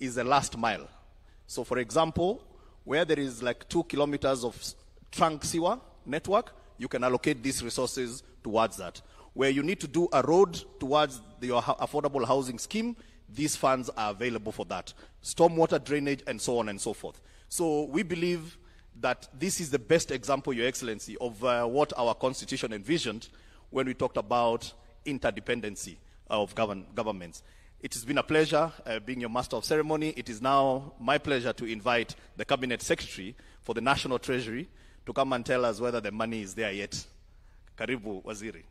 is the last mile. So for example, where there is like 2 kilometers of trunk sewer network, you can allocate these resources towards that. Where you need to do a road towards your affordable housing scheme, these funds are available for that. Stormwater drainage and so on and so forth. So we believe that this is the best example, Your Excellency, of what our Constitution envisioned when we talked about interdependency of governments. It has been a pleasure being your Master of Ceremony. It is now my pleasure to invite the Cabinet Secretary for the National Treasury to come and tell us whether the money is there yet. Karibu, Waziri.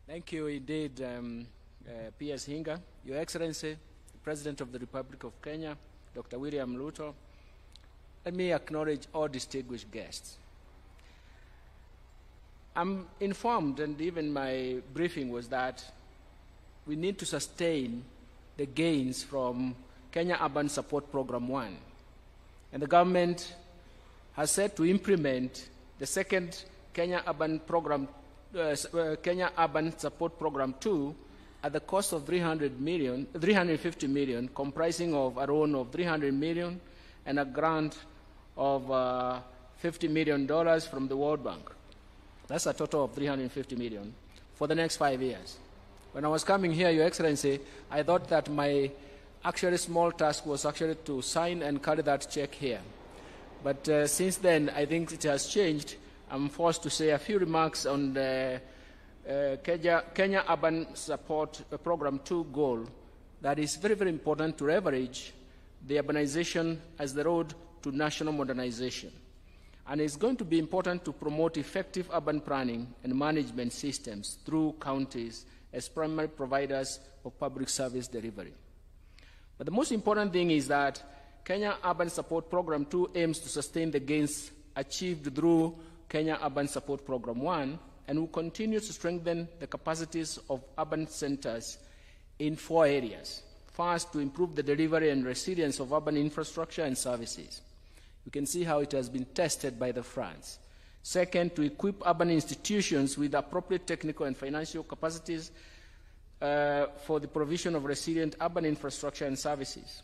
Thank you indeed, P.S. Hinga. Your Excellency, the President of the Republic of Kenya, Dr. William Ruto, let me acknowledge all distinguished guests. I'm informed, and even my briefing was that we need to sustain the gains from Kenya Urban Support Program 1. And the government has set to implement the second Kenya Urban Kenya Urban Support Program 2 at the cost of 350 million, comprising of a loan of 300 million and a grant of $50 million from the World Bank. That's a total of 350 million for the next 5 years. When I was coming here, Your Excellency, I thought that my actually small task was actually to sign and carry that check here. But since then, I think it has changed. I'm forced to say a few remarks on the Kenya Urban Support Program 2 goal that is very, very important to leverage the urbanization as the road to national modernization. And it's going to be important to promote effective urban planning and management systems through counties as primary providers of public service delivery. But the most important thing is that Kenya Urban Support Program 2 aims to sustain the gains achieved through Kenya Urban Support Program 1 and will continue to strengthen the capacities of urban centers in 4 areas. First, to improve the delivery and resilience of urban infrastructure and services. You can see how it has been tested by the France. Second, to equip urban institutions with appropriate technical and financial capacities for the provision of resilient urban infrastructure and services.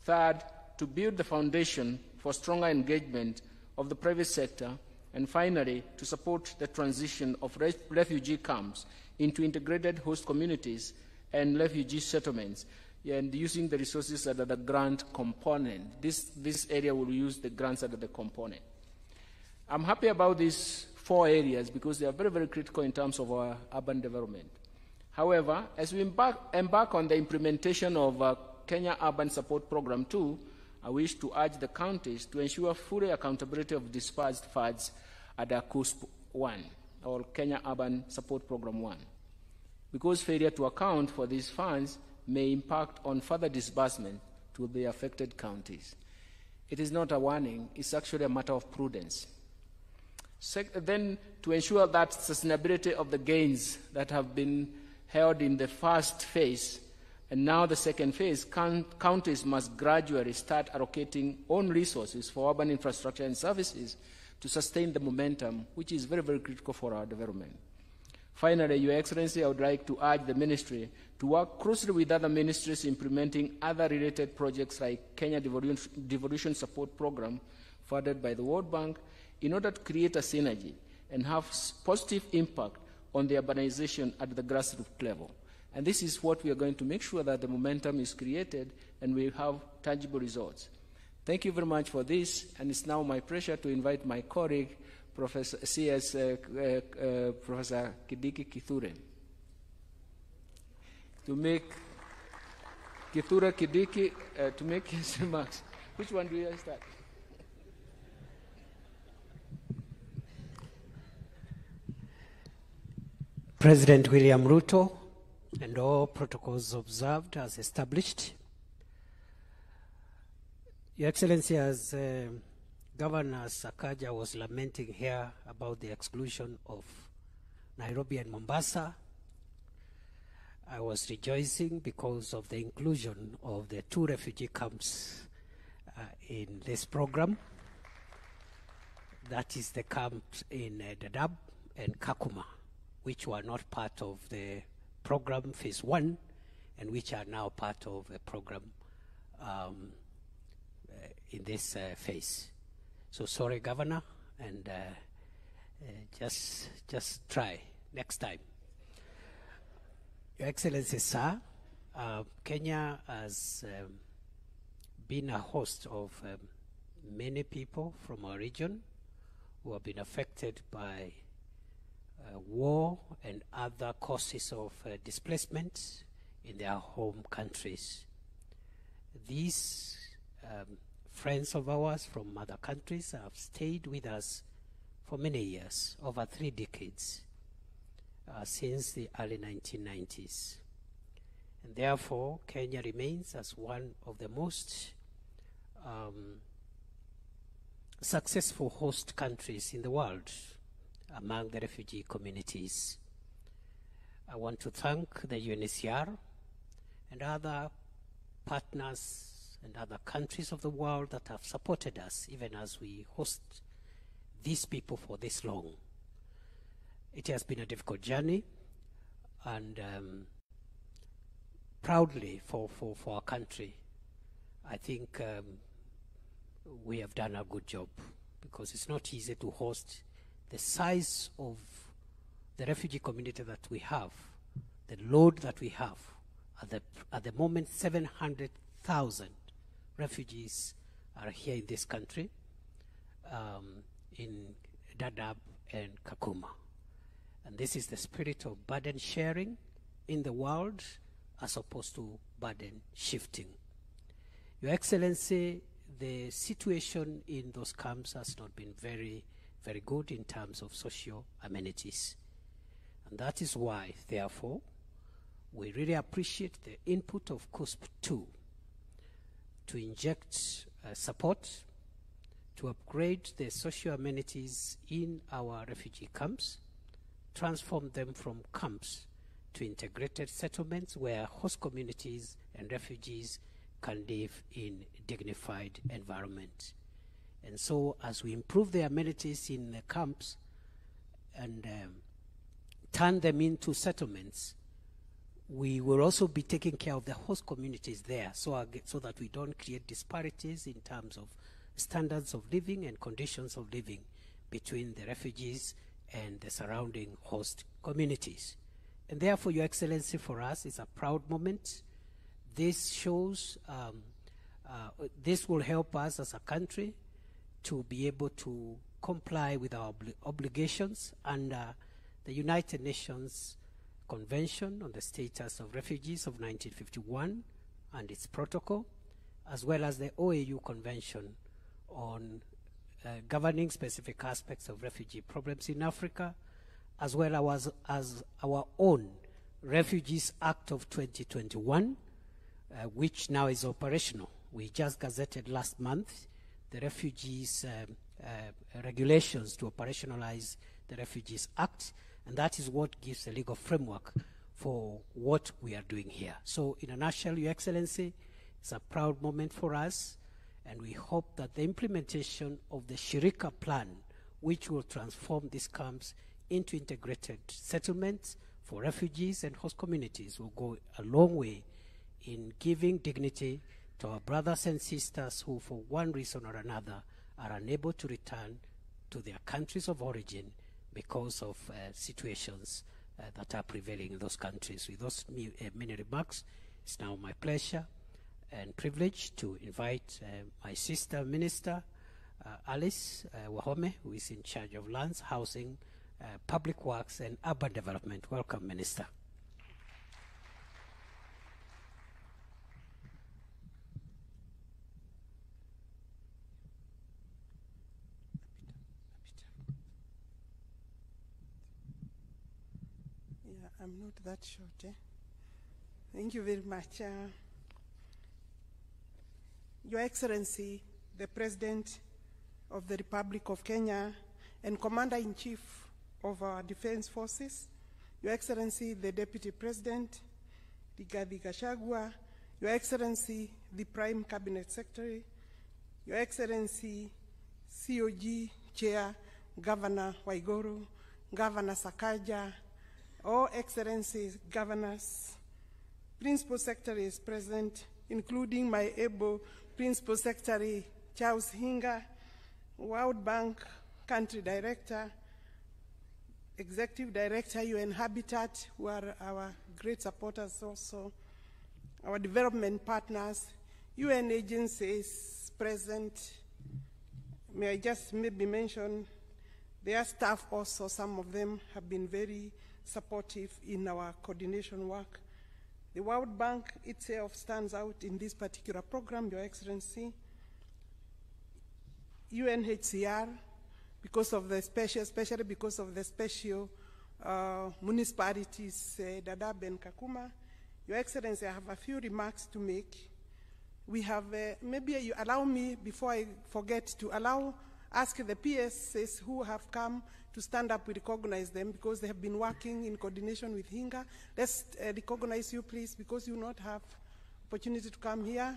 Third, to build the foundation for stronger engagement of the private sector. And finally, to support the transition of refugee camps into integrated host communities and refugee settlements, and using the resources under the grant component. This area will use the grants under the component. I'm happy about these 4 areas because they are very, very critical in terms of our urban development. However, as we embark on the implementation of Kenya Urban Support Program 2, I wish to urge the counties to ensure full accountability of dispersed funds under CUSP 1, or Kenya Urban Support Program 1, because failure to account for these funds may impact on further disbursement to the affected counties. It is not a warning, it's actually a matter of prudence. Then, to ensure that sustainability of the gains that have been held in the first phase and now the second phase, counties must gradually start allocating own resources for urban infrastructure and services to sustain the momentum, which is very, very critical for our development. Finally, Your Excellency, I would like to urge the Ministry to work closely with other ministries implementing other related projects like Kenya Devolution Support Program, funded by the World Bank, in order to create a synergy and have positive impact on the urbanization at the grassroots level. And this is what we are going to make sure that the momentum is created and we have tangible results. Thank you very much for this, and it's now my pleasure to invite my colleague, Professor Kidiki Kithure, to make to make his remarks. Which one do I start? President William Ruto, and all protocols observed as established. Your Excellency, as Governor Sakaja was lamenting here about the exclusion of Nairobi and Mombasa, I was rejoicing because of the inclusion of the 2 refugee camps in this program. That is the camps in Dadaab and Kakuma, which were not part of the program phase 1 and which are now part of the program in this phase. So sorry, Governor, and just try next time. Your Excellency, sir, Kenya has been a host of many people from our region who have been affected by war and other causes of displacement in their home countries. These friends of ours from other countries have stayed with us for many years, over 3 decades, since the early 1990s. And therefore, Kenya remains as one of the most successful host countries in the world among the refugee communities. I want to thank the UNHCR and other partners and other countries of the world that have supported us even as we host these people for this long. It has been a difficult journey, and proudly for our country, I think we have done a good job, because it's not easy to host the size of the refugee community that we have, the load that we have. At the moment, 700,000 refugees are here in this country, in Dadaab and Kakuma. And this is the spirit of burden sharing in the world as opposed to burden shifting. Your Excellency, the situation in those camps has not been very, very good in terms of social amenities. And that is why, therefore, we really appreciate the input of CUSP-2 to inject support to upgrade the social amenities in our refugee camps, transform them from camps to integrated settlements where host communities and refugees can live in dignified environment. And so as we improve the amenities in the camps and turn them into settlements, we will also be taking care of the host communities there, so that we don't create disparities in terms of standards of living and conditions of living between the refugees and the surrounding host communities. And therefore, Your Excellency, for us, it's a proud moment. This shows, this will help us as a country to be able to comply with our obligations under the United Nations Convention on the Status of Refugees of 1951 and its protocol, as well as the OAU Convention on governing specific aspects of refugee problems in Africa, as well as our own Refugees Act of 2021, which now is operational. We just gazetted last month the refugees regulations to operationalize the Refugees Act, and that is what gives the legal framework for what we are doing here. So in a nutshell, Your Excellency, it's a proud moment for us, and we hope that the implementation of the Shirika plan, which will transform these camps into integrated settlements for refugees and host communities, will go a long way in giving dignity to our brothers and sisters who, for one reason or another, are unable to return to their countries of origin because of situations that are prevailing in those countries. With those many remarks, it's now my pleasure and privilege to invite my sister minister, Alice Wahome, who is in charge of lands, housing, public works and urban development. Welcome, Minister. Yeah, I'm not that short. Thank you very much. Your Excellency, the President of the Republic of Kenya and Commander-in-Chief of our Defense Forces, Your Excellency, the Deputy President, Rigathi Gachagua, Your Excellency, the Prime Cabinet Secretary, Your Excellency, COG Chair, Governor Waiguru, Governor Sakaja, all Excellencies, Governors, Principal Secretaries present, including my able Principal Secretary, Charles Hinga, World Bank Country Director, Executive Director, UN Habitat, who are our great supporters also, our development partners, UN agencies present. May I just maybe mention their staff also, some of them have been very supportive in our coordination work. The World Bank itself stands out in this particular program, Your Excellency. UNHCR, because of the special, especially because of the special municipalities, Dadaab and Kakuma. Your Excellency, I have a few remarks to make. We have, maybe you allow me, before I forget, to ask the PSs who have come to stand up, we recognize them because they have been working in coordination with Hinga. Let's recognize you, please, because you not have opportunity to come here.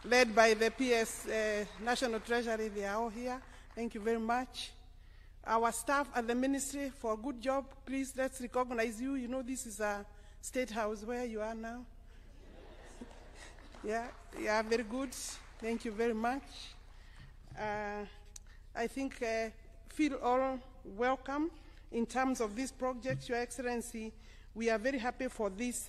Led by the PS National Treasury, they are all here. Thank you very much. Our staff at the ministry for a good job. Please, let's recognize you. You know, this is a state house where you are now. Yeah, very good. Thank you very much. I think feel all welcome in terms of this project, Your Excellency. We are very happy for this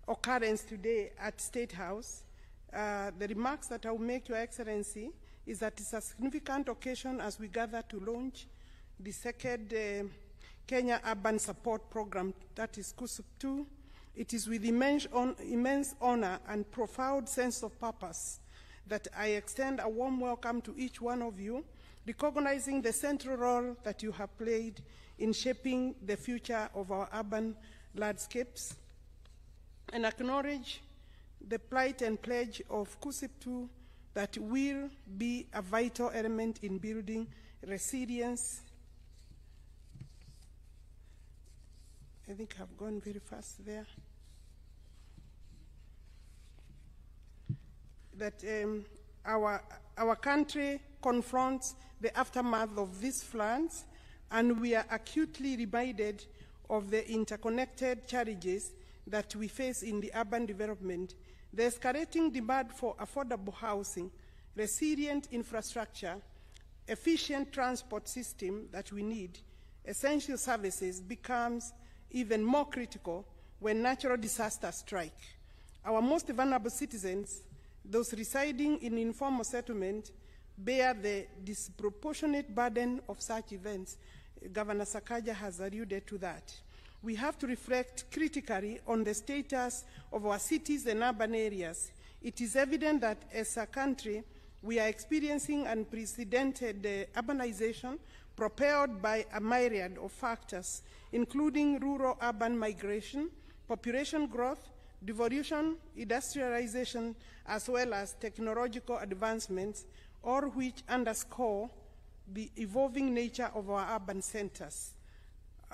occurrence today at State House. The remarks that I will make, Your Excellency, is that it's a significant occasion as we gather to launch the second Kenya Urban Support Program, that is KUSUP 2. It is with immense honor and profound sense of purpose that I extend a warm welcome to each one of you, recognizing the central role that you have played in shaping the future of our urban landscapes, and acknowledge the plight and pledge of KUSUP 2 that will be a vital element in building resilience. I think I've gone very fast there. That our country confronts the aftermath of these floods, and we are acutely reminded of the interconnected challenges that we face in the urban development. The escalating demand for affordable housing, resilient infrastructure, efficient transport system that we need, essential services becomes even more critical when natural disasters strike. Our most vulnerable citizens, those residing in informal settlement, bear the disproportionate burden of such events. Governor Sakaja has alluded to that. We have to reflect critically on the status of our cities and urban areas. It is evident that as a country, we are experiencing unprecedented urbanization propelled by a myriad of factors, including rural-urban migration, population growth, devolution, industrialization, as well as technological advancements, all which underscore the evolving nature of our urban centers.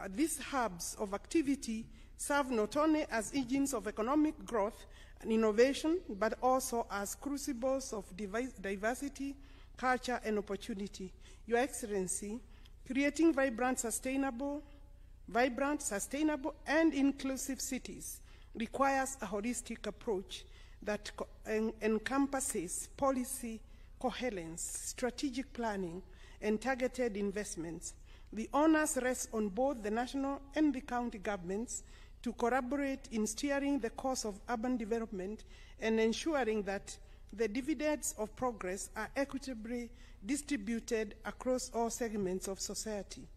These hubs of activity serve not only as engines of economic growth and innovation, but also as crucibles of diversity, culture, and opportunity. Your Excellency, creating vibrant, sustainable, and inclusive cities requires a holistic approach that encompasses policy coherence, strategic planning, and targeted investments. The onus rests on both the national and the county governments to collaborate in steering the course of urban development and ensuring that the dividends of progress are equitably distributed across all segments of society.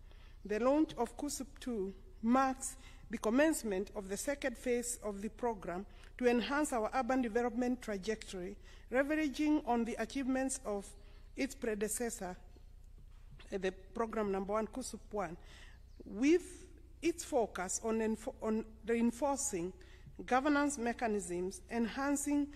The launch of KUSUP 2 marks the commencement of the second phase of the program to enhance our urban development trajectory, leveraging on the achievements of its predecessor, the program number 1, KUSUP 1, with its focus on reinforcing governance mechanisms, enhancing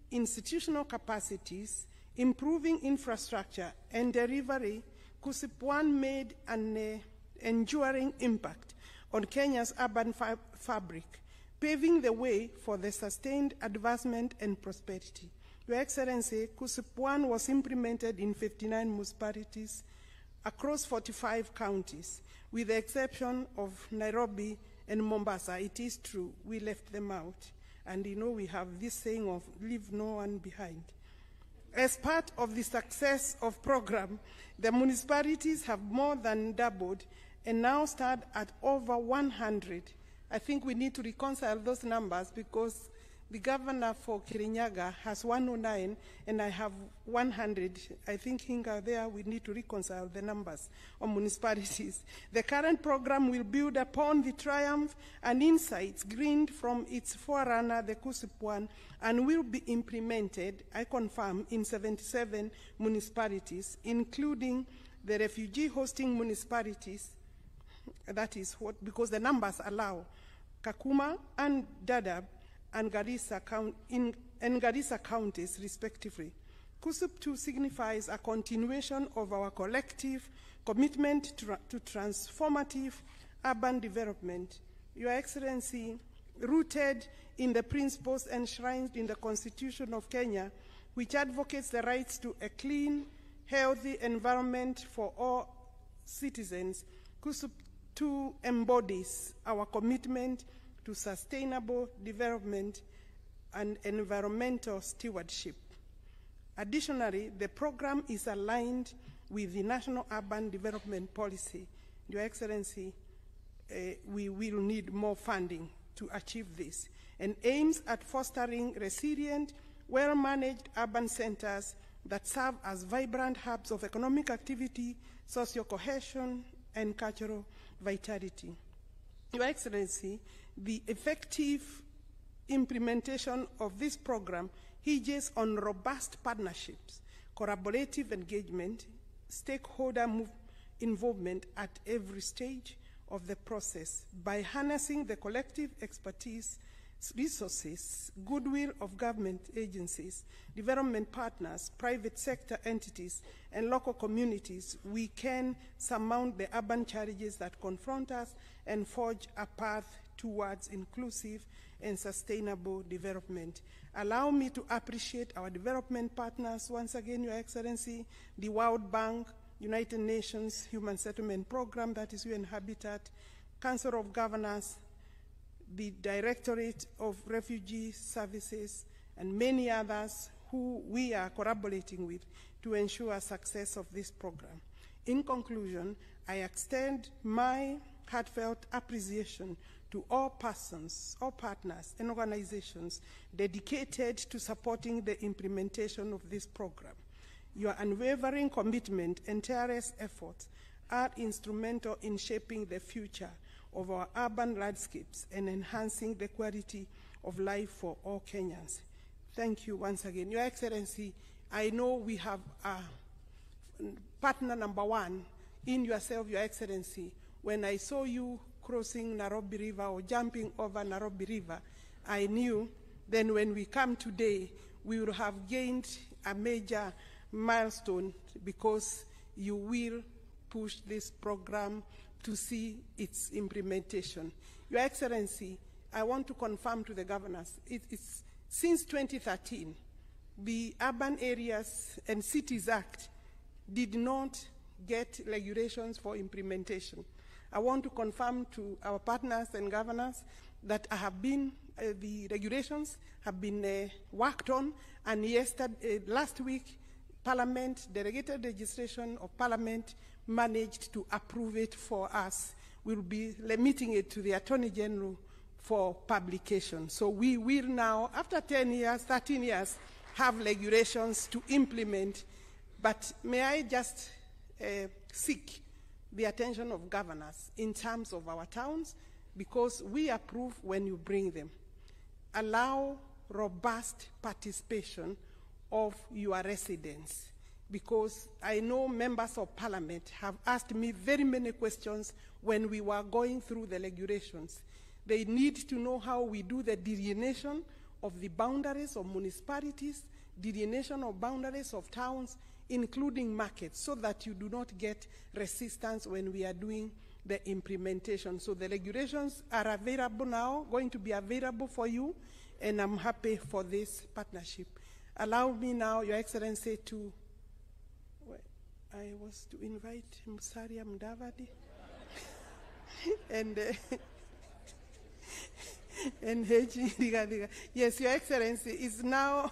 institutional capacities, improving infrastructure and delivery. KUSUP 1 made an enduring impact on Kenya's urban fabric. paving the way for the sustained advancement and prosperity. Your Excellency, KUSUP 1 was implemented in 59 municipalities across 45 counties, with the exception of Nairobi and Mombasa. It is true, we left them out. And you know, we have this saying of leave no one behind. As part of the success of program, the municipalities have more than doubled and now stand at over 100. I think we need to reconcile those numbers because the governor for Kirinyaga has 109 and I have 100. I think Hinga there we need to reconcile the numbers of municipalities. The current program will build upon the triumph and insights gleaned from its forerunner, the KUSUP 1, and will be implemented, I confirm, in 77 municipalities, including the refugee hosting municipalities. That is what, because the numbers allow Kakuma and Dadaab and Garissa counties, respectively. KUSUP 2 signifies a continuation of our collective commitment to transformative urban development. Your Excellency, rooted in the principles enshrined in the Constitution of Kenya, which advocates the rights to a clean, healthy environment for all citizens, KUSUP 2 embodies our commitment to sustainable development and environmental stewardship. Additionally, the program is aligned with the National Urban Development Policy. Your Excellency, we will need more funding to achieve this, and aims at fostering resilient, well-managed urban centers that serve as vibrant hubs of economic activity, social cohesion, and cultural vitality. Your Excellency, the effective implementation of this program hinges on robust partnerships, collaborative engagement, stakeholder involvement at every stage of the process by harnessing the collective expertise, resources, goodwill of government agencies, development partners, private sector entities, and local communities. We can surmount the urban challenges that confront us and forge a path towards inclusive and sustainable development. Allow me to appreciate our development partners once again, Your Excellency, the World Bank, United Nations Human Settlement Program, that is UN Habitat, Council of Governors, the Directorate of Refugee Services, and many others who we are collaborating with to ensure success of this program. In conclusion, I extend my heartfelt appreciation to all persons, all partners, and organizations dedicated to supporting the implementation of this program. Your unwavering commitment and tireless efforts are instrumental in shaping the future of our urban landscapes and enhancing the quality of life for all Kenyans. Thank you once again. Your Excellency, I know we have a partner number one in yourself, Your Excellency. When I saw you crossing Nairobi River or jumping over Nairobi River, I knew then when we come today, we will have gained a major milestone because you will push this program to see its implementation. Your Excellency, I want to confirm to the governors, it's since 2013, the Urban Areas and Cities Act did not get regulations for implementation. I want to confirm to our partners and governors that the regulations have been worked on, and last week, Parliament, delegated legislation of Parliament managed to approve it for us. We'll be remitting it to the Attorney General for publication. So we will now, after 10 years, 13 years, have regulations to implement. But may I just seek the attention of governors in terms of our towns, because we approve when you bring them. Allow robust participation of your residents, because I know members of Parliament have asked me very many questions when we were going through the regulations. They need to know how we do the delineation of the boundaries of municipalities, delineation of boundaries of towns, including markets, so that you do not get resistance when we are doing the implementation. So the regulations are available now, going to be available for you, and I'm happy for this partnership. Allow me now, Your Excellency, to, I was to invite Musalia Mudavadi and Heji Diga. Yes, Your Excellency, it's now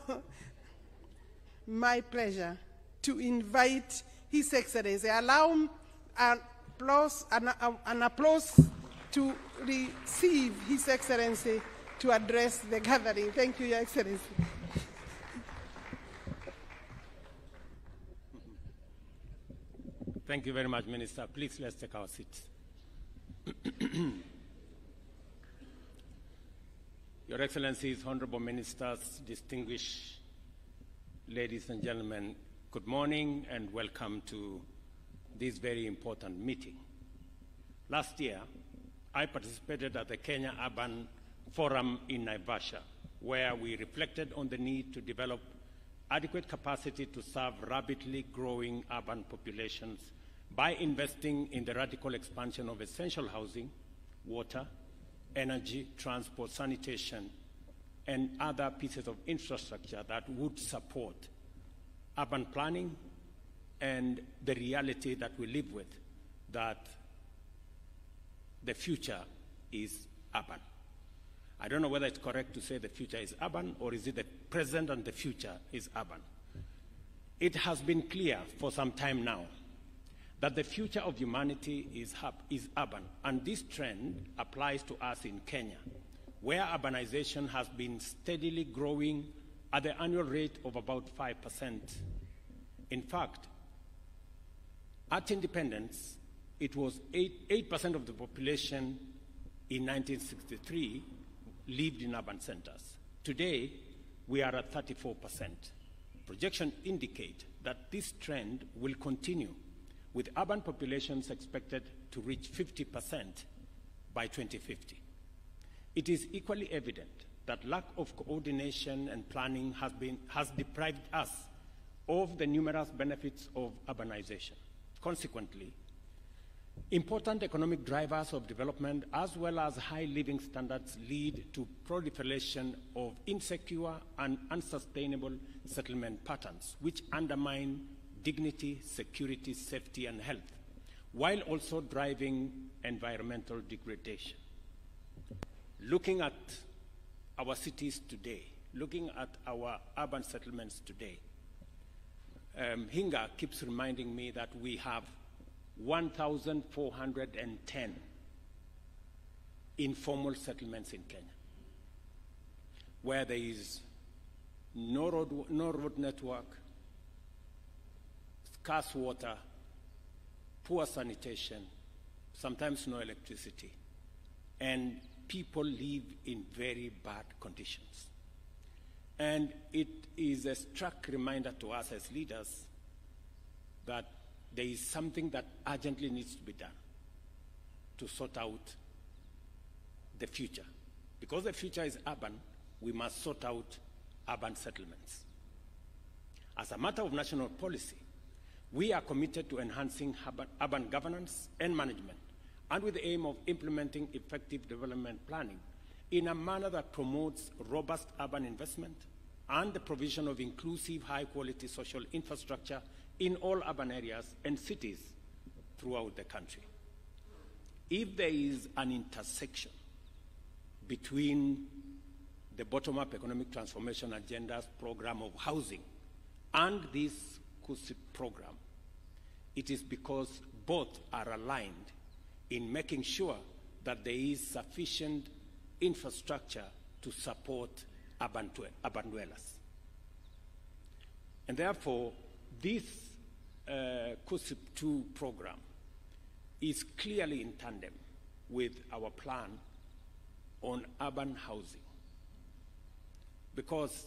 my pleasure to invite His Excellency. Allow an applause to receive His Excellency to address the gathering. Thank you, Your Excellency. Thank you very much, Minister. Please, let's take our seats. Your Excellencies, Honorable Ministers, distinguished ladies and gentlemen, good morning and welcome to this very important meeting. Last year, I participated at the Kenya Urban Forum in Naivasha, where we reflected on the need to develop adequate capacity to serve rapidly growing urban populations by investing in the radical expansion of essential housing, water, energy, transport, sanitation, and other pieces of infrastructure that would support urban planning and the reality that we live with, that the future is urban. I don't know whether it's correct to say the future is urban, or is it the present and the future is urban. It has been clear for some time now that the future of humanity is urban, and this trend applies to us in Kenya, where urbanization has been steadily growing at the annual rate of about 5%. In fact, at independence, it was 8% of the population in 1963 lived in urban centers. Today, we are at 34%. Projections indicate that this trend will continue, with urban populations expected to reach 50% by 2050. It is equally evident that lack of coordination and planning has deprived us of the numerous benefits of urbanization. Consequently, important economic drivers of development as well as high living standards lead to proliferation of insecure and unsustainable settlement patterns, which undermine dignity, security, safety, and health, while also driving environmental degradation. Looking at our cities today, looking at our urban settlements today, Hinga keeps reminding me that we have 1,410 informal settlements in Kenya, where there is no road network, scarce water, poor sanitation, sometimes no electricity, and people live in very bad conditions. And it is a stark reminder to us as leaders that there is something that urgently needs to be done to sort out the future. Because the future is urban, we must sort out urban settlements. As a matter of national policy, we are committed to enhancing urban governance and management, and with the aim of implementing effective development planning in a manner that promotes robust urban investment and the provision of inclusive, high-quality social infrastructure in all urban areas and cities throughout the country. If there is an intersection between the bottom-up economic transformation agenda's program of housing and this KUSIP program, it is because both are aligned in making sure that there is sufficient infrastructure to support urban dwellers. And therefore, this KUSIP 2 program is clearly in tandem with our plan on urban housing, because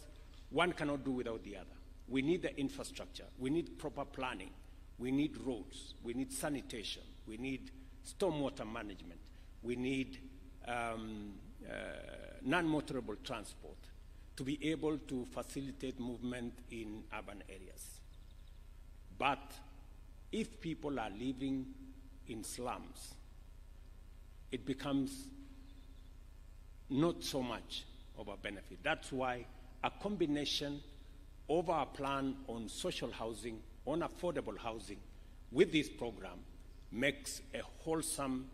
one cannot do without the other. We need the infrastructure, we need proper planning, we need roads, we need sanitation, we need stormwater management, we need non-motorable transport to be able to facilitate movement in urban areas. But if people are living in slums, it becomes not so much of a benefit. That's why a combination of our plan on social housing, on affordable housing, with this program makes a wholesome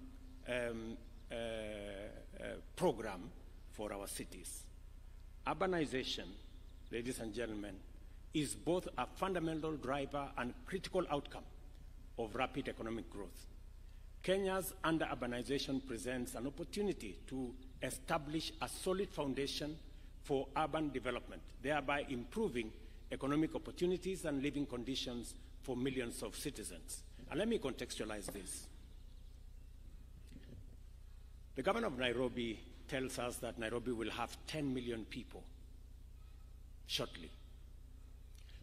program for our cities. Urbanization, ladies and gentlemen, is both a fundamental driver and critical outcome of rapid economic growth. Kenya's under-urbanization presents an opportunity to establish a solid foundation for urban development, thereby improving economic opportunities and living conditions for millions of citizens. And let me contextualize this. The governor of Nairobi tells us that Nairobi will have 10 million people shortly.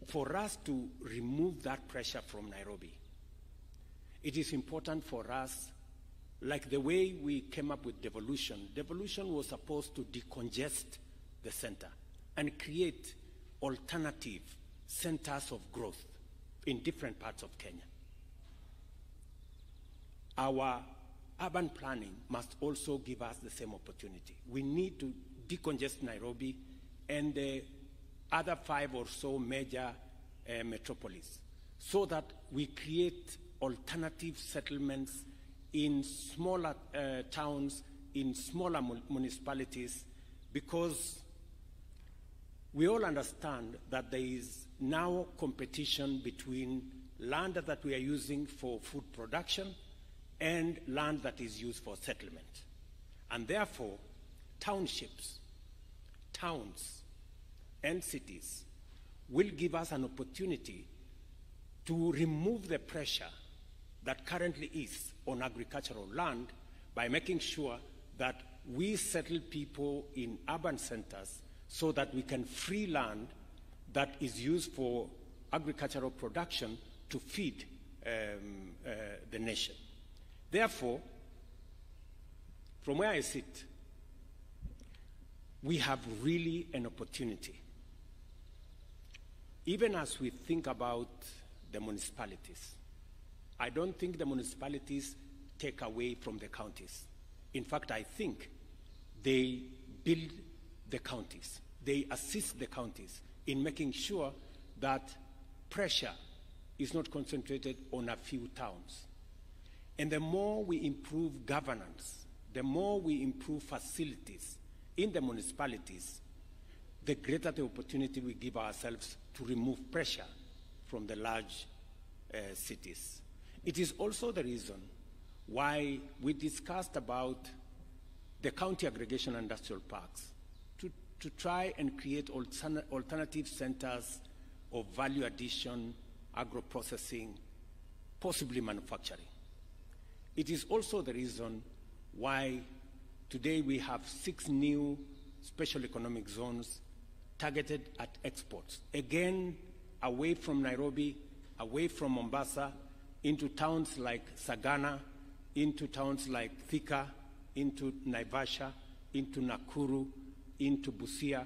For us to remove that pressure from Nairobi, it is important for us, like the way we came up with devolution. Devolution was supposed to decongest the center and create alternative centers of growth in different parts of Kenya. Our urban planning must also give us the same opportunity. We need to decongest Nairobi and the other 5 or so major metropolises so that we create alternative settlements in smaller towns, in smaller municipalities, because we all understand that there is now competition between land that we are using for food production and land that is used for settlement. And therefore, townships, towns, and cities will give us an opportunity to remove the pressure that currently is on agricultural land by making sure that we settle people in urban centers so that we can free land that is used for agricultural production to feed the nation. Therefore, from where I sit, we have really an opportunity. Even as we think about the municipalities, I don't think the municipalities take away from the counties. In fact, I think they build the counties. They assist the counties in making sure that pressure is not concentrated on a few towns. And the more we improve governance, the more we improve facilities in the municipalities, the greater the opportunity we give ourselves to remove pressure from the large cities. It is also the reason why we discussed about the county aggregation industrial parks to try and create alternative centers of value addition, agro-processing, possibly manufacturing. It is also the reason why today we have 6 new special economic zones targeted at exports. Again, away from Nairobi, away from Mombasa, into towns like Sagana, into towns like Thika, into Naivasha, into Nakuru, into Busia,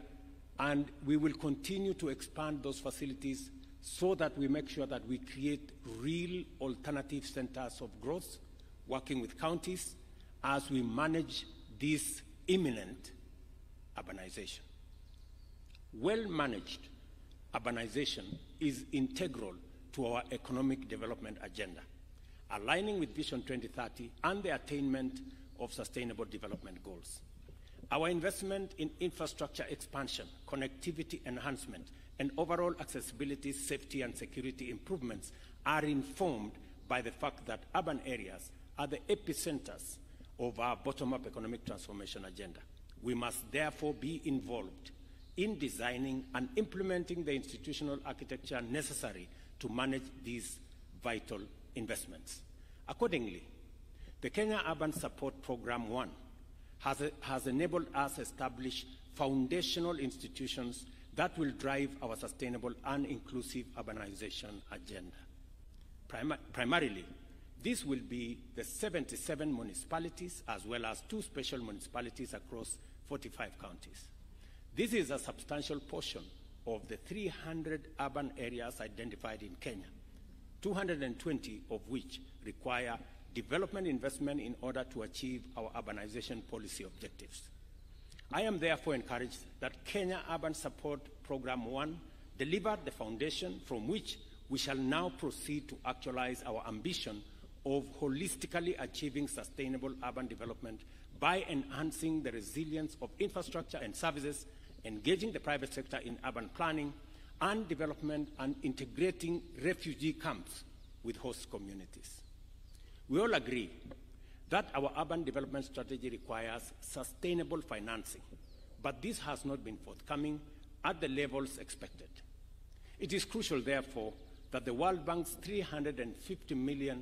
and we will continue to expand those facilities so that we make sure that we create real alternative centers of growth, working with counties as we manage this imminent urbanization. Well-managed urbanization is integral to our economic development agenda, aligning with Vision 2030 and the attainment of sustainable development goals. Our investment in infrastructure expansion, connectivity enhancement, and overall accessibility, safety, and security improvements are informed by the fact that urban areas are the epicenters of our bottom-up economic transformation agenda. We must therefore be involved in designing and implementing the institutional architecture necessary to manage these vital investments. Accordingly, the Kenya Urban Support Program 1 has enabled us to establish foundational institutions that will drive our sustainable and inclusive urbanization agenda. Primarily, this will be the 77 municipalities as well as 2 special municipalities across 45 counties. This is a substantial portion of the 300 urban areas identified in Kenya, 220 of which require development investment in order to achieve our urbanization policy objectives. I am therefore encouraged that Kenya Urban Support Program 1 delivered the foundation from which we shall now proceed to actualize our ambition of holistically achieving sustainable urban development by enhancing the resilience of infrastructure and services, engaging the private sector in urban planning and development, and integrating refugee camps with host communities. We all agree that our urban development strategy requires sustainable financing, but this has not been forthcoming at the levels expected. It is crucial, therefore, that the World Bank's 350 million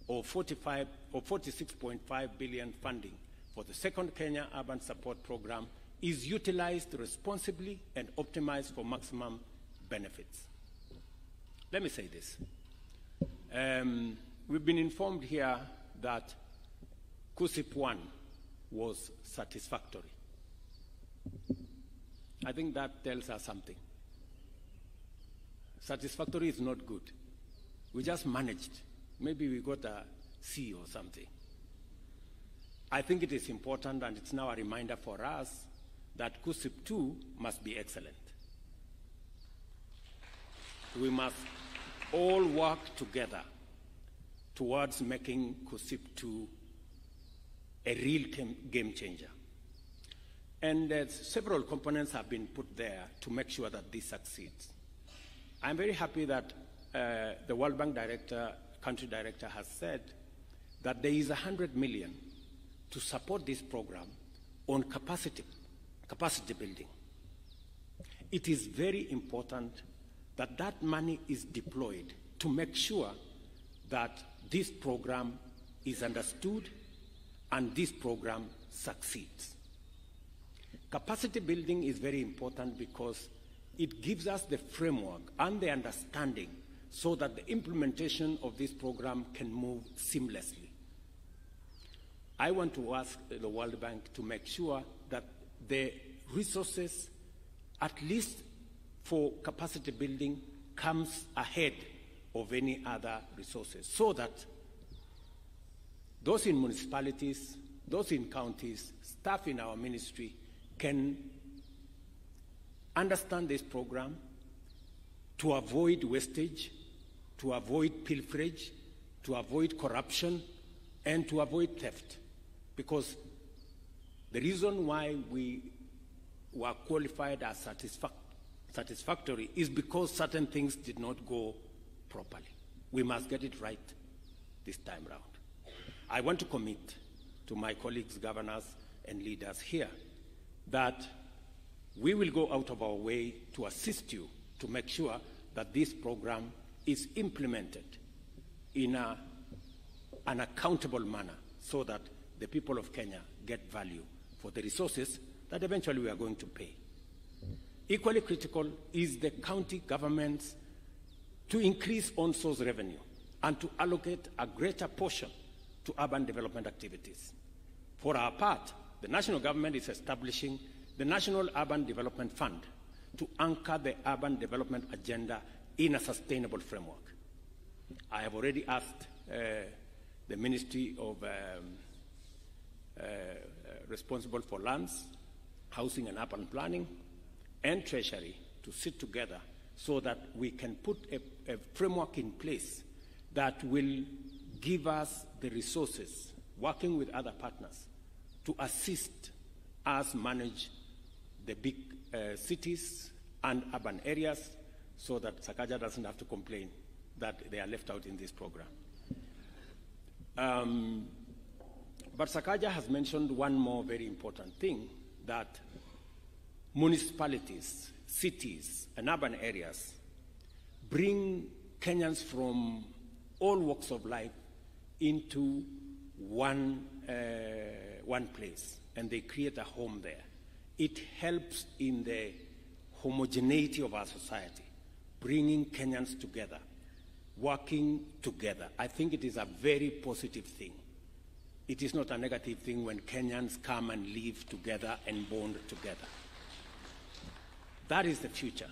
or 46.5 billion funding for the second Kenya Urban Support Program is utilized responsibly and optimized for maximum benefits. Let me say this. We've been informed here that KUSIP 1 was satisfactory. I think that tells us something. Satisfactory is not good. We just managed. Maybe we got a C or something. I think it is important, and it's now a reminder for us, that KUSIP 2 must be excellent. We must all work together towards making KUSIP 2 a real game changer. And several components have been put there to make sure that this succeeds. I'm very happy that the World Bank director, country director, has said that there is 100 million to support this program on capacity building. It is very important that that money is deployed to make sure that this program is understood and this program succeeds. Capacity building is very important because it gives us the framework and the understanding so that the implementation of this program can move seamlessly. I want to ask the World Bank to make sure that the resources, at least for capacity building, comes ahead of any other resources, so that those in municipalities, those in counties, staff in our ministry can understand this program to avoid wastage, to avoid pilferage, to avoid corruption, and to avoid theft. Because the reason why we were qualified as satisfactory is because certain things did not go properly. We must get it right this time round. I want to commit to my colleagues, governors, and leaders here that we will go out of our way to assist you to make sure that this program is implemented in an accountable manner so that the people of Kenya get value for the resources that eventually we are going to pay. Equally critical is the county governments to increase on-source revenue and to allocate a greater portion to urban development activities. For our part, the national government is establishing the National Urban Development Fund to anchor the urban development agenda in a sustainable framework. I have already asked the Ministry of responsible for lands, housing and urban planning, and Treasury to sit together so that we can put a framework in place that will give us the resources, working with other partners, to assist us manage the big cities and urban areas so that Sakaja doesn't have to complain that they are left out in this program. But Sakaja has mentioned one more very important thing, that municipalities, cities, and urban areas bring Kenyans from all walks of life into one place, and they create a home there. It helps in the homogeneity of our society, bringing Kenyans together, working together. I think it is a very positive thing. It is not a negative thing when Kenyans come and live together and bond together. That is the future.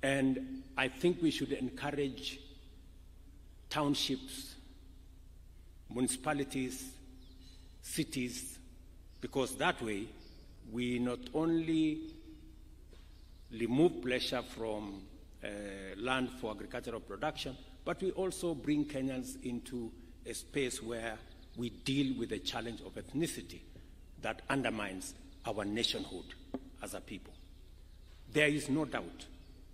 And I think we should encourage townships municipalities, cities, because that way we not only remove pressure from land for agricultural production, but we also bring Kenyans into a space where we deal with the challenge of ethnicity that undermines our nationhood as a people. There is no doubt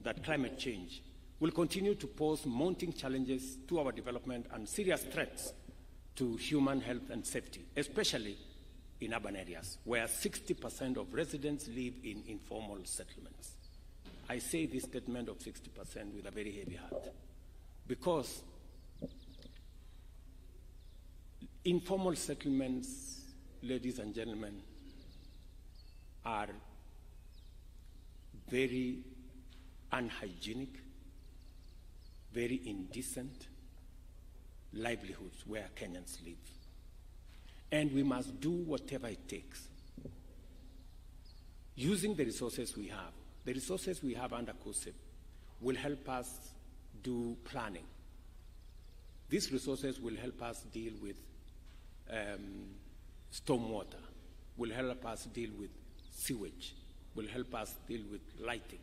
that climate change will continue to pose mounting challenges to our development and serious threats to human health and safety, especially in urban areas, where 60% of residents live in informal settlements. I say this statement of 60% with a very heavy heart, because informal settlements, ladies and gentlemen, are very unhygienic, very indecent livelihoods where Kenyans live. And we must do whatever it takes, using the resources we have. The resources we have under COSEP will help us do planning. These resources will help us deal with stormwater, will help us deal with sewage, will help us deal with lighting,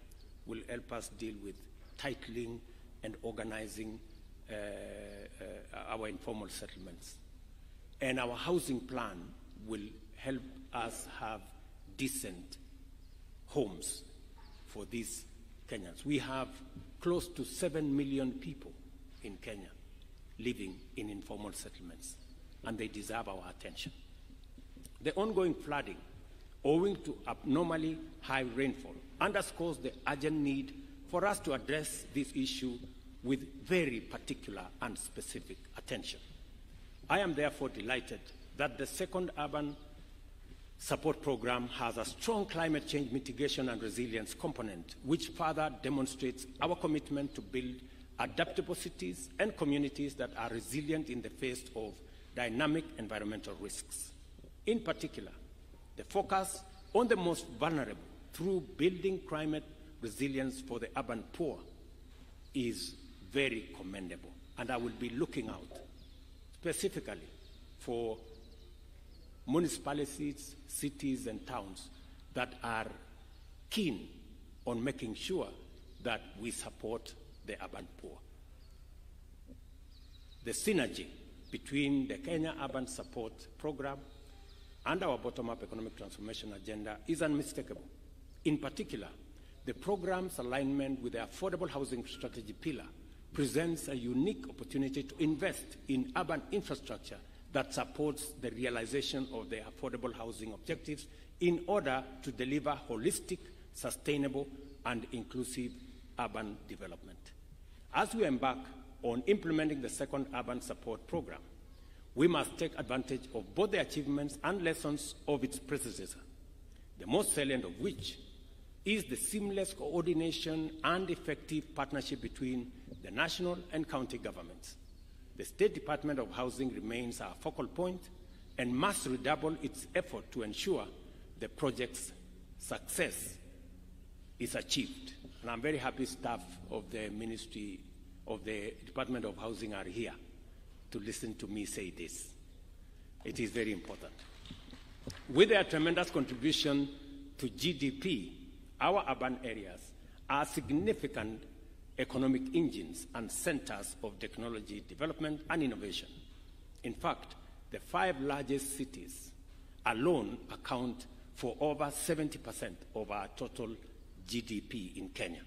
will help us deal with titling and organizing our informal settlements. And our housing plan will help us have decent homes for these Kenyans. We have close to 7 million people in Kenya living in informal settlements, and they deserve our attention. The ongoing flooding, owing to abnormally high rainfall, underscores the urgent need for us to address this issue with very particular and specific attention. I am therefore delighted that the second urban support program has a strong climate change mitigation and resilience component, which further demonstrates our commitment to build adaptable cities and communities that are resilient in the face of dynamic environmental risks. In particular, the focus on the most vulnerable through building climate resilience for the urban poor is very commendable, and I will be looking out specifically for municipalities, cities, and towns that are keen on making sure that we support the urban poor. The synergy between the Kenya Urban Support Program and our bottom-up economic transformation agenda is unmistakable. In particular, the program's alignment with the affordable housing strategy pillar presents a unique opportunity to invest in urban infrastructure that supports the realization of the affordable housing objectives in order to deliver holistic, sustainable, and inclusive urban development. As we embark on implementing the second urban support program, we must take advantage of both the achievements and lessons of its predecessor, the most salient of which is the seamless coordination and effective partnership between the national and county governments. The State Department of Housing remains our focal point and must redouble its effort to ensure the project's success is achieved. And I'm very happy staff of the Ministry of the Department of Housing are here to listen to me say this. It is very important. With their tremendous contribution to GDP, our urban areas are significant economic engines and centers of technology development and innovation. In fact, the 5 largest cities alone account for over 70% of our total GDP in Kenya.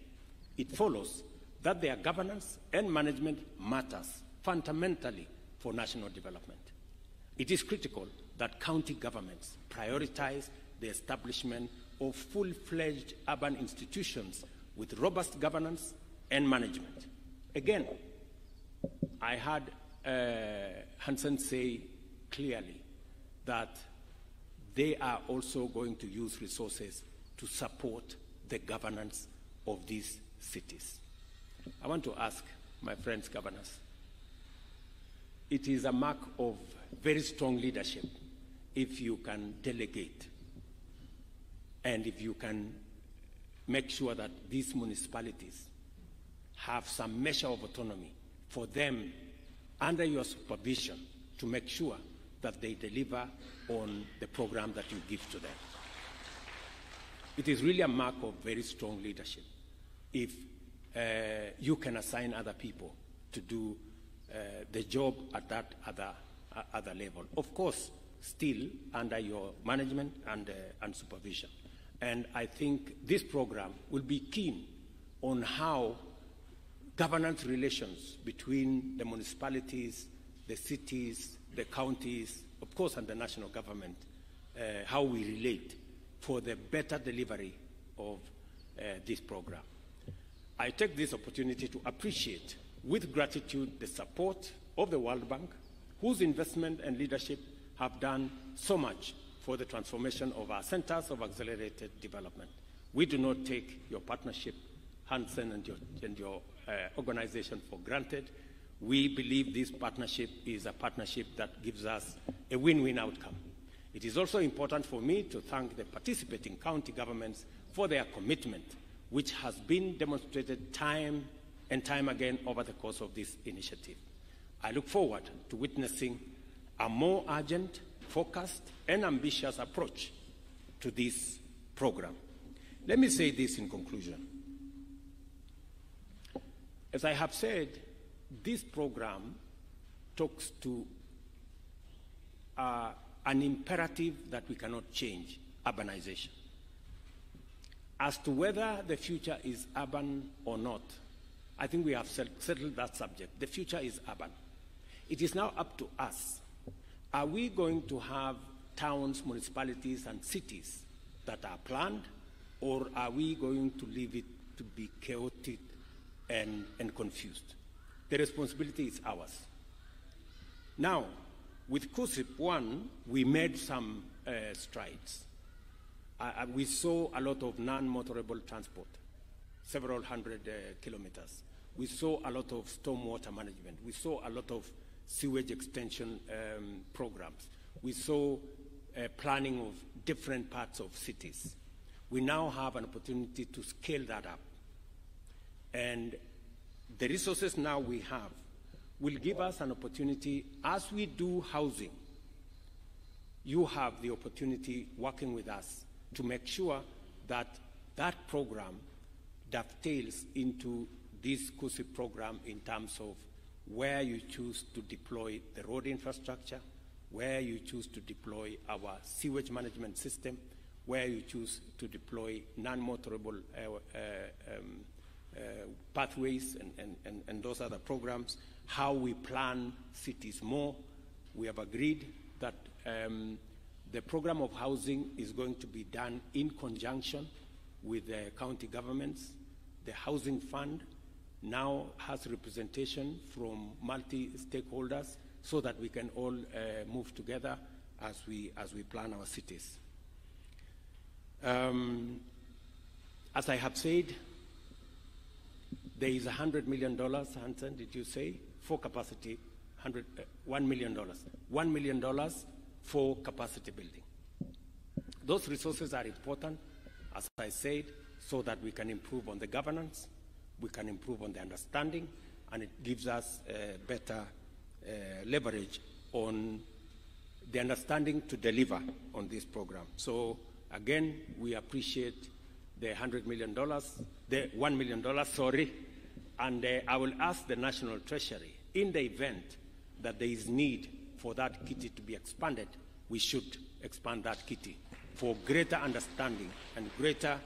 It follows that their governance and management matters fundamentally for national development. It is critical that county governments prioritize the establishment of full-fledged urban institutions with robust governance and management. Again, I heard Hansen say clearly that they are also going to use resources to support the governance of these cities. I want to ask my friends governors, it is a mark of very strong leadership if you can delegate and if you can make sure that these municipalities have some measure of autonomy for them, under your supervision, to make sure that they deliver on the program that you give to them. It is really a mark of very strong leadership if you can assign other people to do the job at that other level. Of course, still under your management and supervision. And I think this program will be keen on how governance relations between the municipalities, the cities, the counties, of course, and the national government, how we relate for the better delivery of this program. I take this opportunity to appreciate with gratitude the support of the World Bank, whose investment and leadership have done so much for the transformation of our centers of accelerated development. We do not take your partnership, Hansen and your organization, for granted. We believe this partnership is a partnership that gives us a win-win outcome. It is also important for me to thank the participating county governments for their commitment, which has been demonstrated time and time again over the course of this initiative. I look forward to witnessing a more urgent, focused, and ambitious approach to this program. Let me say this in conclusion. As I have said, this program talks to an imperative that we cannot change, urbanization. As to whether the future is urban or not, I think we have settled that subject. The future is urban. It is now up to us. Are we going to have towns, municipalities, and cities that are planned, or are we going to leave it to be chaotic and confused? The responsibility is ours. Now, with KUSIP 1, we made some strides. We saw a lot of non-motorable transport, several hundred kilometers. We saw a lot of stormwater management. We saw a lot of sewage extension programs. We saw planning of different parts of cities. We now have an opportunity to scale that up. And the resources now we have will give us an opportunity, as we do housing, you have the opportunity working with us to make sure that that program dovetails into this KUSIP program in terms of where you choose to deploy the road infrastructure, where you choose to deploy our sewage management system, where you choose to deploy non-motorable pathways and those other programs, how we plan cities more. We have agreed that the program of housing is going to be done in conjunction with the county governments. The housing fund now has representation from multi-stakeholders so that we can all move together as we plan our cities. As I have said, there is $100 million, Hansen, did you say, for capacity, $1 million. $1 million for capacity building. Those resources are important, as I said, so that we can improve on the governance, we can improve on the understanding, and it gives us better leverage on the understanding to deliver on this program. So again, we appreciate the $100 million, the $1 million, sorry, and I will ask the National Treasury, in the event that there is need for that kitty to be expanded, we should expand that kitty for greater understanding and greater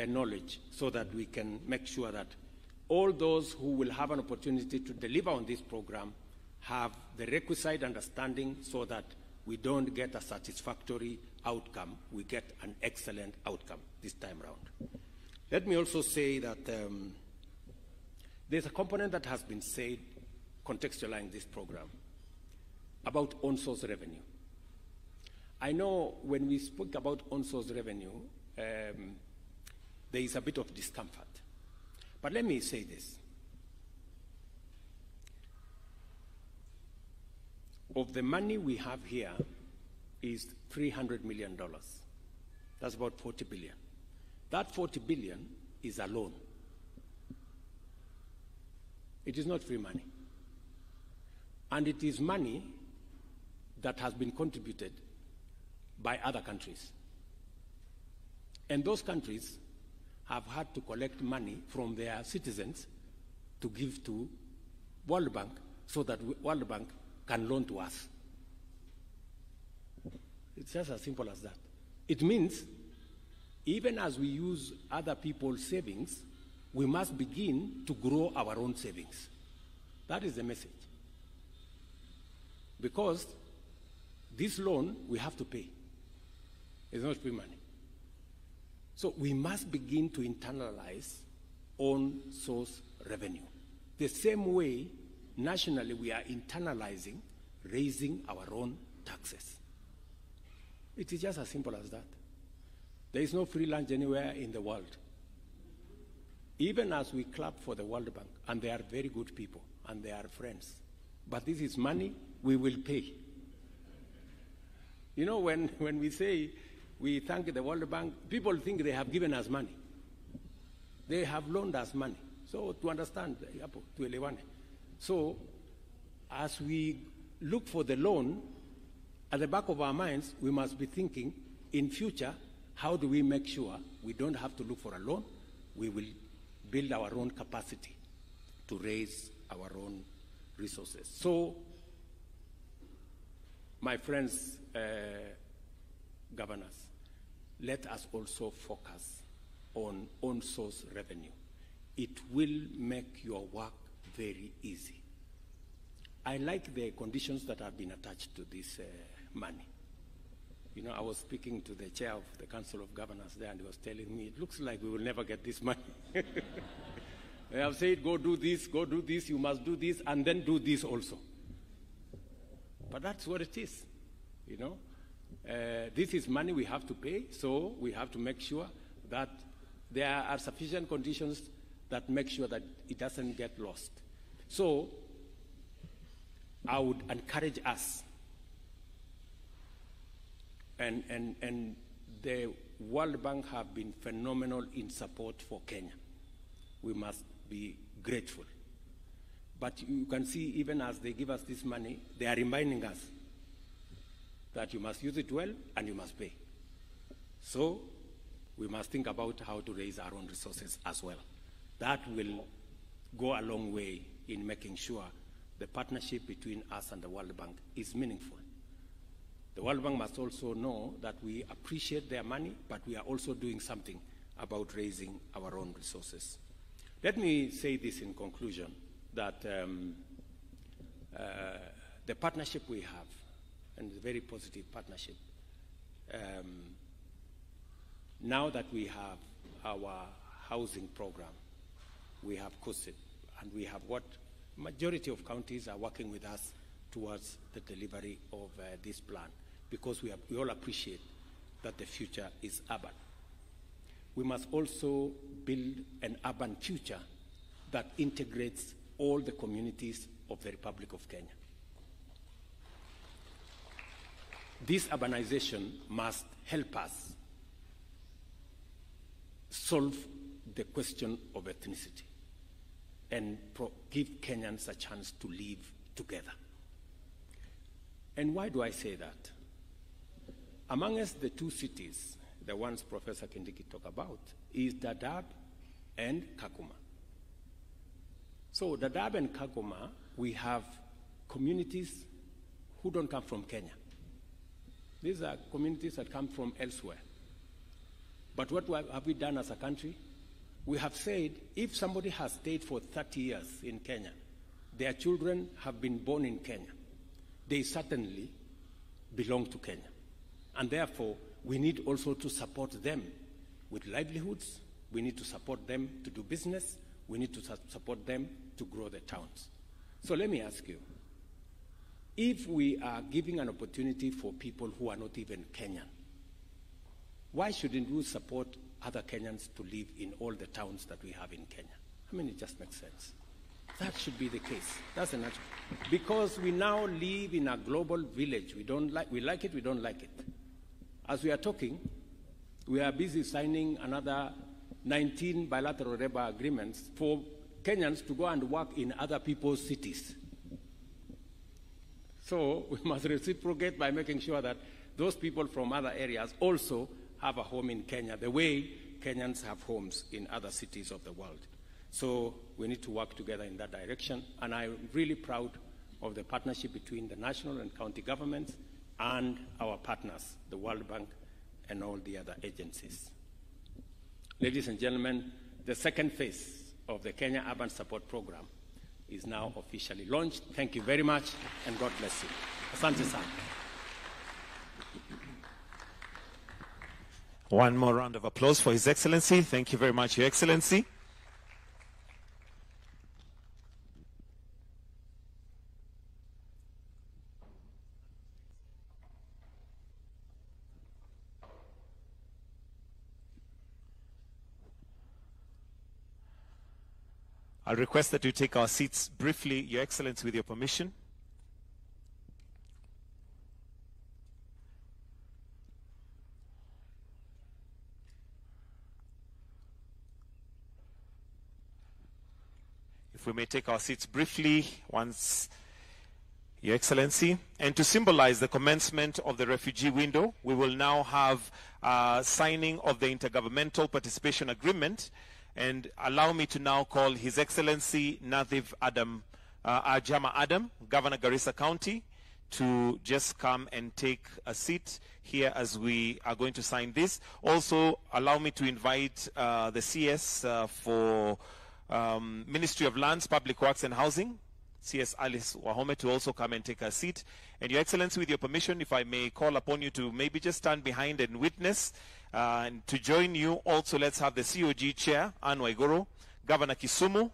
knowledge, so that we can make sure that all those who will have an opportunity to deliver on this program have the requisite understanding, so that we don't get a satisfactory outcome, we get an excellent outcome this time around. Let me also say that there's a component that has been said contextualizing this program about on-source revenue. I know when we speak about on-source revenue, there is a bit of discomfort. But let me say this. Of the money we have here is $300 million. That's about 40 billion. That 40 billion is a loan. It is not free money. And it is money that has been contributed by other countries. And those countries have had to collect money from their citizens to give to World Bank so that World Bank can loan to us. It's just as simple as that. It means even as we use other people's savings, we must begin to grow our own savings. That is the message. Because this loan we have to pay. It's not free money. So we must begin to internalize own source revenue. The same way nationally we are internalizing raising our own taxes. It is just as simple as that. There is no free lunch anywhere in the world. Even as we clap for the World Bank, and they are very good people, and they are friends, but this is money we will pay. You know, when we say we thank the World Bank, people think they have given us money. They have loaned us money. So to understand, to elewane. So as we look for the loan, at the back of our minds, we must be thinking, in future, how do we make sure we don't have to look for a loan? We will build our own capacity to raise our own resources. So, my friends, governors, let us also focus on own source revenue. It will make your work very easy. I like the conditions that have been attached to this money. You know, I was speaking to the chair of the Council of Governors there, and he was telling me, it looks like we will never get this money. They have said, go do this, you must do this, and then do this also. But that's what it is, you know. This is money we have to pay, so we have to make sure that there are sufficient conditions that make sure that it doesn't get lost. So I would encourage us, and the World Bank have been phenomenal in support for Kenya. We must be grateful. But you can see, even as they give us this money, they are reminding us that you must use it well and you must pay. So we must think about how to raise our own resources as well. That will go a long way in making sure the partnership between us and the World Bank is meaningful. The World Bank must also know that we appreciate their money, but we are also doing something about raising our own resources. Let me say this in conclusion, that the partnership we have, and the very positive partnership, now that we have our housing program, we have COSIP, and we have what majority of counties are working with us towards the delivery of this plan, because we all appreciate that the future is urban. We must also build an urban future that integrates all the communities of the Republic of Kenya. This urbanization must help us solve the question of ethnicity and give Kenyans a chance to live together. And why do I say that? Amongst the two cities, the ones Professor Kindiki talked about, is Dadaab and Kakuma. So Dadaab and Kakuma, we have communities who don't come from Kenya. These are communities that come from elsewhere. But what have we done as a country? We have said, if somebody has stayed for 30 years in Kenya, their children have been born in Kenya, they certainly belong to Kenya. And therefore, we need also to support them with livelihoods. We need to support them to do business. We need to support them to grow the towns. So let me ask you, if we are giving an opportunity for people who are not even Kenyan, why shouldn't we support other Kenyans to live in all the towns that we have in Kenya? I mean, it just makes sense. That should be the case. That's the natural. Because we now live in a global village. We like it, we don't like it. As we are talking, we are busy signing another 19 bilateral labor agreements for Kenyans to go and work in other people's cities. So we must reciprocate by making sure that those people from other areas also have a home in Kenya, the way Kenyans have homes in other cities of the world. So we need to work together in that direction, and I'm really proud of the partnership between the national and county governments and our partners, the World Bank and all the other agencies. Ladies and gentlemen, the second phase of the Kenya Urban Support Program is now officially launched. Thank you very much, and God bless you. Asante sana. One more round of applause for His Excellency. Thank you very much, Your Excellency. I'll request that we take our seats briefly, Your Excellency, with your permission. If we may take our seats briefly once, Your Excellency. And to symbolize the commencement of the refugee window, we will now have signing of the Intergovernmental Participation Agreement. And allow me to now call His Excellency Nathif Ajama Adam, Governor Garissa County, to just come and take a seat here as we are going to sign this. Also, allow me to invite the CS for Ministry of Lands, Public Works and Housing, CS Alice Wahome, to also come and take a seat. And Your Excellency, with your permission, if I may call upon you to maybe just stand behind and witness. And to join you, also let's have the COG Chair, Anne Waiguru, Governor Kisumu.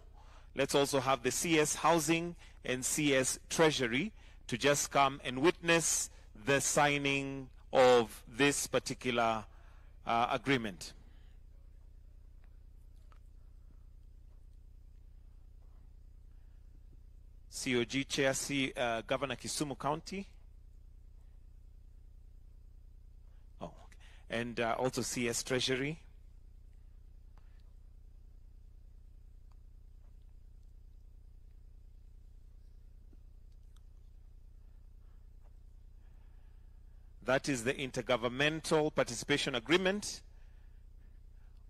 Let's also have the CS Housing and CS Treasury to just come and witness the signing of this particular agreement. COG Chair, Governor Kisumu County. And also CS Treasury. That is the Intergovernmental Participation Agreement,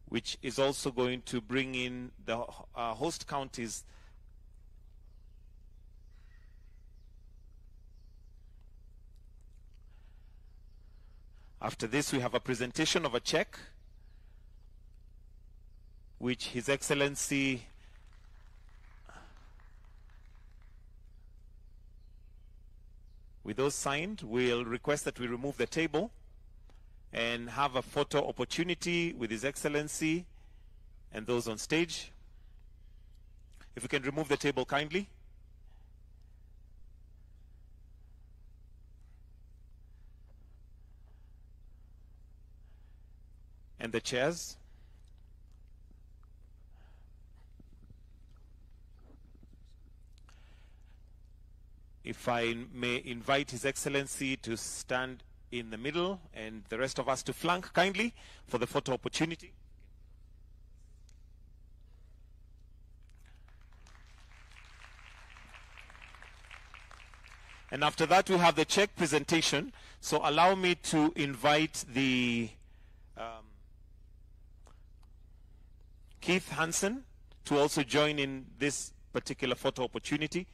which is also going to bring in the host counties. After this, we have a presentation of a check, which His Excellency with those signed, we'll request that we remove the table and have a photo opportunity with His Excellency and those on stage. If we can remove the table kindly. And the chairs. If I may invite His Excellency to stand in the middle and the rest of us to flank kindly for the photo opportunity. And after that, we have the check presentation. So allow me to invite the Keith Hansen to also join in this particular photo opportunity.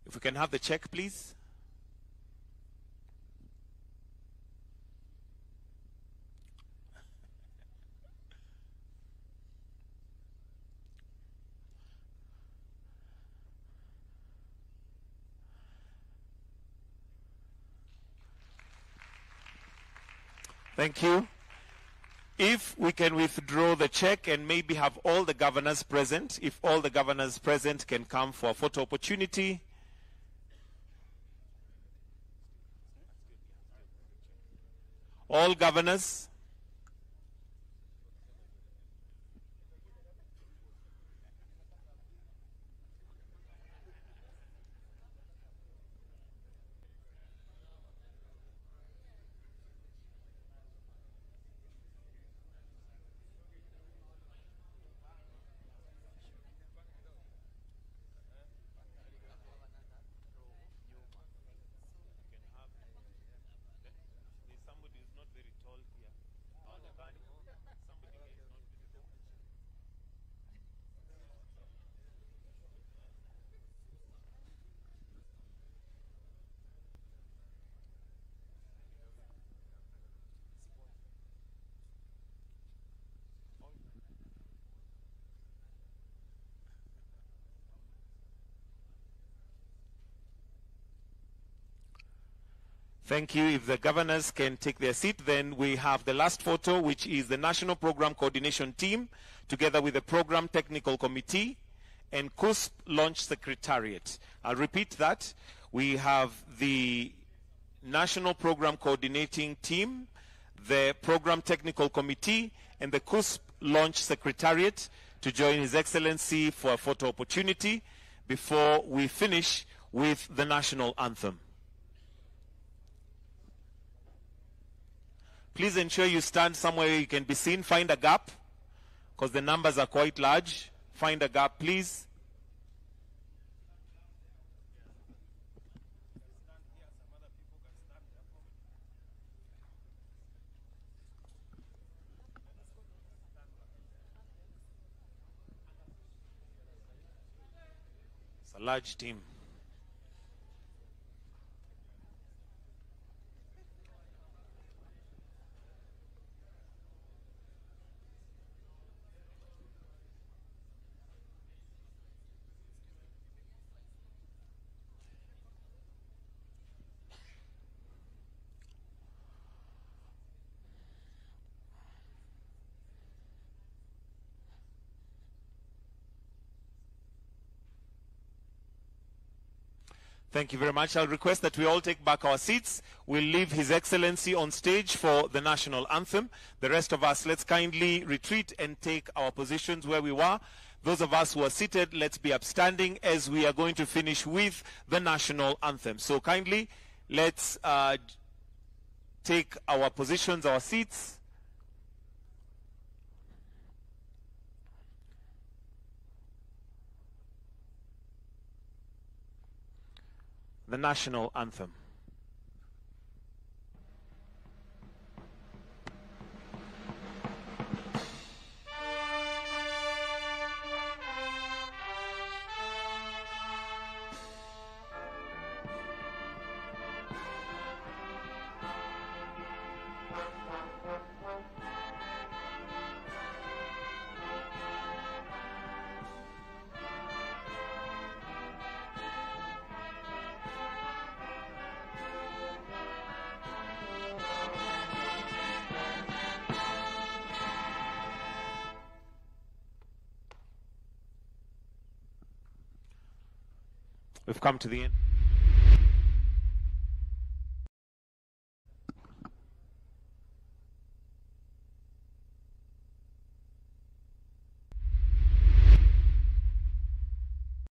If we can have the check, please. Thank you. If we can withdraw the check and maybe have all the governors present, if all the governors present can come for a photo opportunity. All governors. Thank you. If the governors can take their seat, then we have the last photo, which is the National Program Coordination Team, together with the Program Technical Committee and CUSP Launch Secretariat. I'll repeat that. We have the National Program Coordinating Team, the Program Technical Committee, and the CUSP Launch Secretariat to join His Excellency for a photo opportunity before we finish with the national anthem. Please ensure you stand somewhere you can be seen. Find a gap, because the numbers are quite large. Find a gap, please. It's a large team. Thank you very much. I'll request that we all take back our seats. We'll leave His Excellency on stage for the national anthem. The rest of us, let's kindly retreat and take our positions where we were. Those of us who are seated, let's be upstanding as we are going to finish with the national anthem. So kindly, let's take our positions, our seats. The national anthem. We've come to the end.